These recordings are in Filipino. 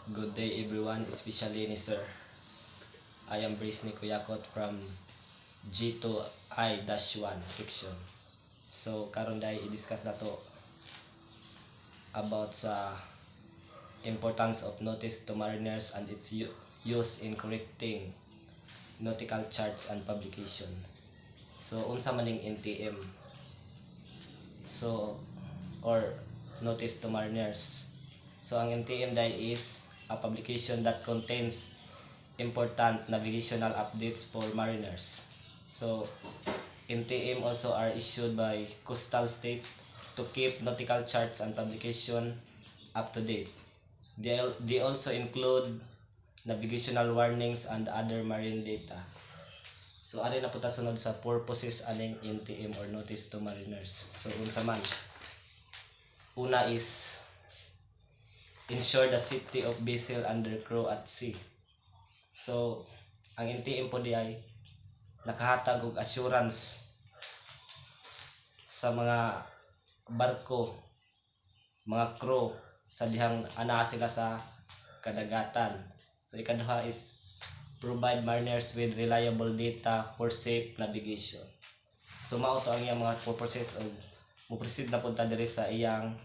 Good day everyone, especially ni Sir. I am Brisney Kuyakot from G2I-1 section. So karon day i-discuss na to about sa importance of notice to mariners and its use in correcting nautical charts and publication. So unsa man ning NTM? So or notice to mariners. So ang NTM day is a publication that contains important navigational updates for mariners. So NTM also are issued by coastal state to keep nautical charts and publication up to date. They also include navigational warnings and other marine data. So ari na punta sunod sa purposes aning NTM or notice to mariners. So unsa man? Una is ensure the safety of vessel and their crew at sea. So ang NTM po di ay nakahatag og assurance sa mga barko, mga crew sa dihang ana sila sa kadagatan. So ikaduha is provide mariners with reliable data for safe navigation. So mao to ang iyang mga purposes og mo proceed na punta diri sa iyang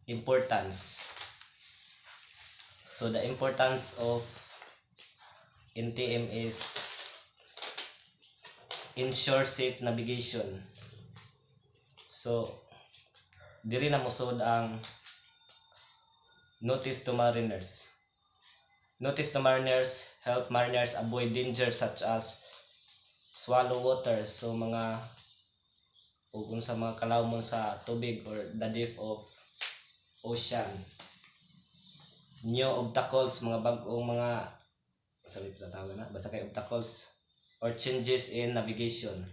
importance. So the importance of NTM is ensure safe navigation. So diri na musod ang notice to mariners. Notice to mariners help mariners avoid danger such as shallow water, so mga ug unsa mga kalawmon sa tubig or the depth of ocean. New obstacles, mga bag-ong mga salit na tawag na basta kay obstacles or changes in navigation.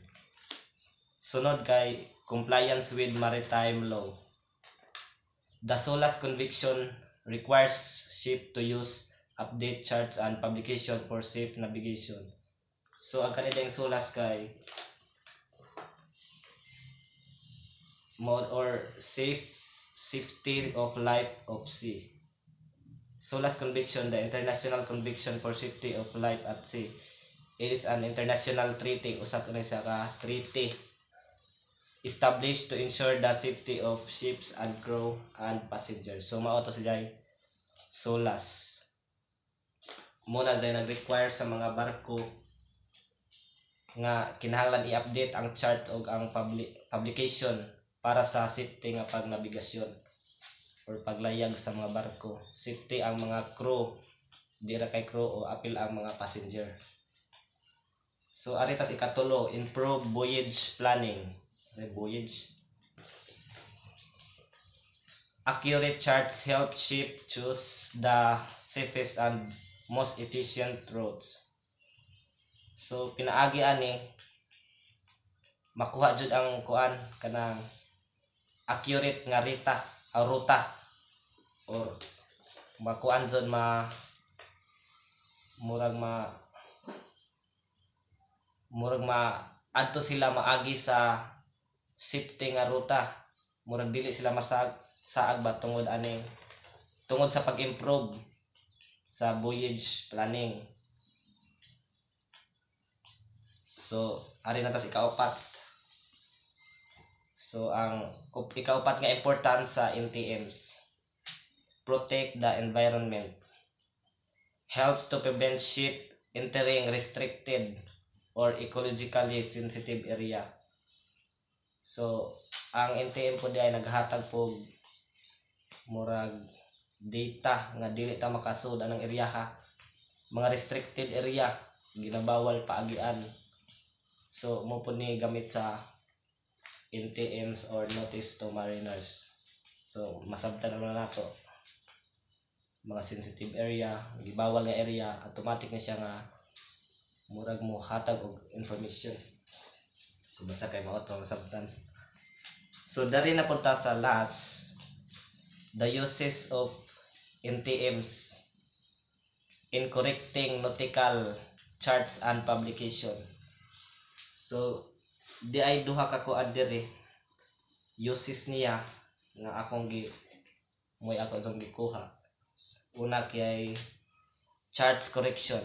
Sunod kay compliance with maritime law. The SOLAS conviction requires ship to use update charts and publication for safe navigation. So ang kanila SOLAS kay mode or safety of life of sea. SOLAS conviction, the International Conviction for Safety of Life at Sea, is an international treaty, usa ka siya ka treaty established to ensure the safety of ships and crew and passengers. So mao to sila SOLAS. Muna dahil nag-require sa mga barko nga kinahanglan i-update ang chart o ang publication para sa safety nga pagnabigasyon or paglayag sa mga barko. Safety ang mga crew, dira kay crew o apil ang mga passenger. So ari tas ikatulo, improve voyage planning. Voyage. Accurate charts help ship choose the safest and most efficient routes. So pinaagi ani makuha jud ang kuan kanang accurate nga ruta or makuan jud murag adto sila maagi sa safety nga ruta, murag dili sila saag ba tungod sa pag-improve sa voyage planning. So ari na tas ikaupat. So ang ikaupat nga importance sa NTMs, protect the environment, helps to prevent ship entering restricted or ecologically sensitive area. So ang NTM po di ay naghatag po murag data nga dili ta makasud anang area mga restricted area ginabawal paagian. So mo po ni gamit sa NTMs or notice to mariners. So masabtan naman nato mga sensitive area, gibawal nga area, automatic na siya nga murag mo hatag og information. So basta kay mao to masabtan. So dari na punta sa last, the uses of NTMs in correcting nautical charts and publication. So di ay duha ka kuan diri uses niya nga akong ako gikuha. Una kay charts correction.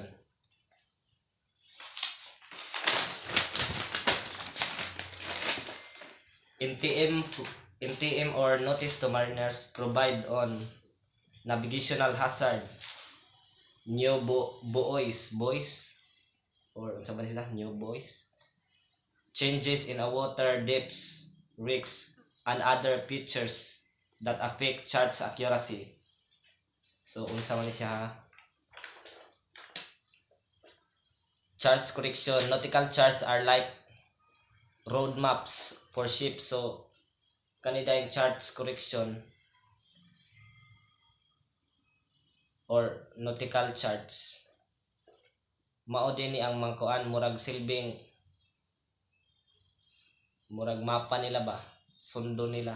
NTM or notice to mariners provide on navigational hazard, new buoys or sa ba sila, new buoys, changes in a water depths, risks, and other features that affect charts accuracy. So unsa man siya ha? Charts correction. Nautical charts are like road maps for ships. So kanida yung charts correction or nautical charts, mao din ni ang mangkuan, murag silbing, murag mapa nila ba, sundo nila,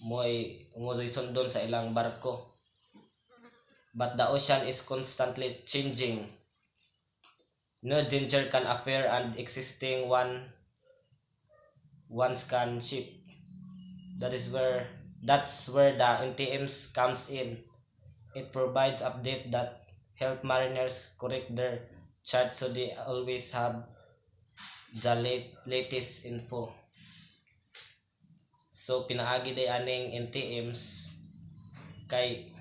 mo'y sundon sa ilang barko. But the ocean is constantly changing. No danger can appear and existing once can ship. That's where the NTMs comes in. It provides update that help mariners correct their charts so they always have the latest info. So pinaagi day aning NTMs kay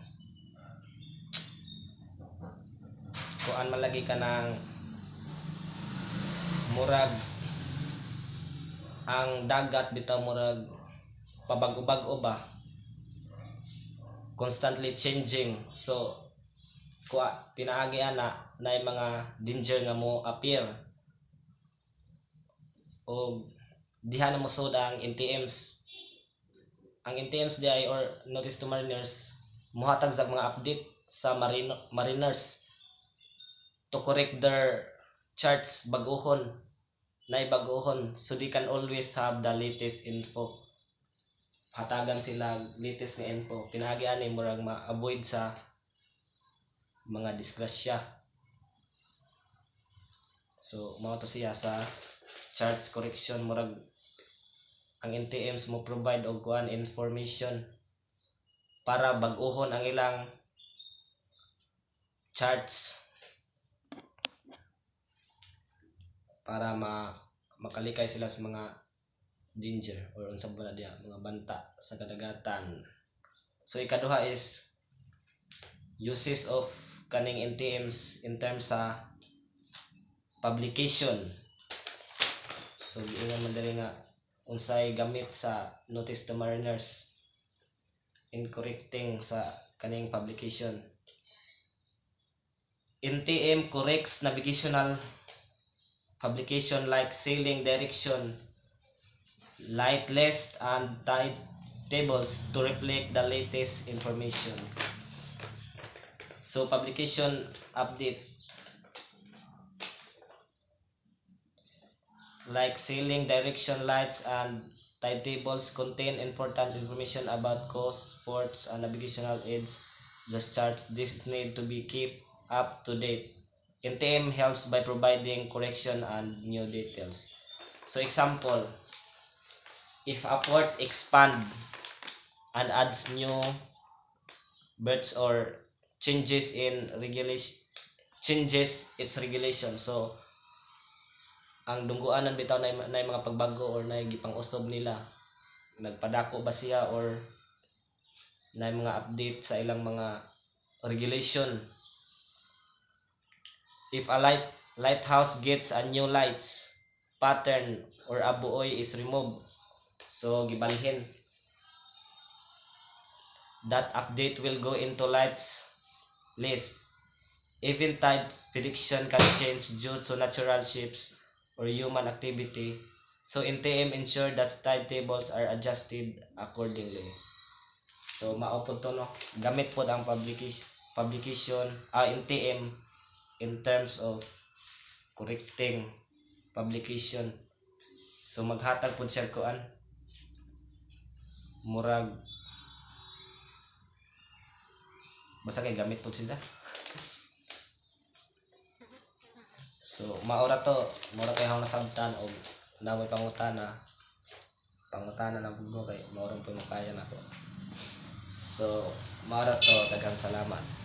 kuan man lagi ka ng murag ang dagat bitaw, murag pabago-bago ba, constantly changing. So pinaagi ana na mga danger nga mo appear o diha na mo sud ang NTMs. Ang NTMs di ay or notice to mariners muhatag sa mga update sa mariners to correct their charts baguhon, so they can always have the latest info. Hatagan sila latest nga info. Pinaagi ani murag ma-avoid sa mga disgrasya. So mao to siya sa charts correction. Murag ang NTMs mo provide og kuan information para bag-ohon ang ilang charts para makalikay sila sa mga danger or unsa ba diya, mga banta sa kadagatan. So ikaduha is uses of kaning NTMs in terms sa publication. So giingon man diri nga unsay gamit sa notice to mariners in correcting sa kaning publication. NTM corrects navigational publication like sailing direction, light list, and tide tables to reflect the latest information. So publication update like sailing direction lights and tide tables contain important information about coast, ports, and navigational aids. Just charts this need to be kept up to date. NTM helps by providing correction and new details. So example, if a port expand and adds new berths or changes its regulation. So ang dungguanan bitaw na mga pagbago or na gipang-usob nila, nagpadako ba siya or na mga update sa ilang mga regulation. If a lighthouse gets a new lights pattern or a buoy is removed, so gibalhin, that update will go into lights list. Even tide prediction can change due to natural shifts or human activity, so NTM ensure that tide tables are adjusted accordingly. So mao pud to no, gamit pod ang publication NTM in terms of correcting publication. So maghatag pud siya kuan, murag basta kay gamit pud sila. So maura to, mura kay hang nasabtan og namoy pangutana ng pugno kay maura po makaya nako. So Mao na to, daghang salamat.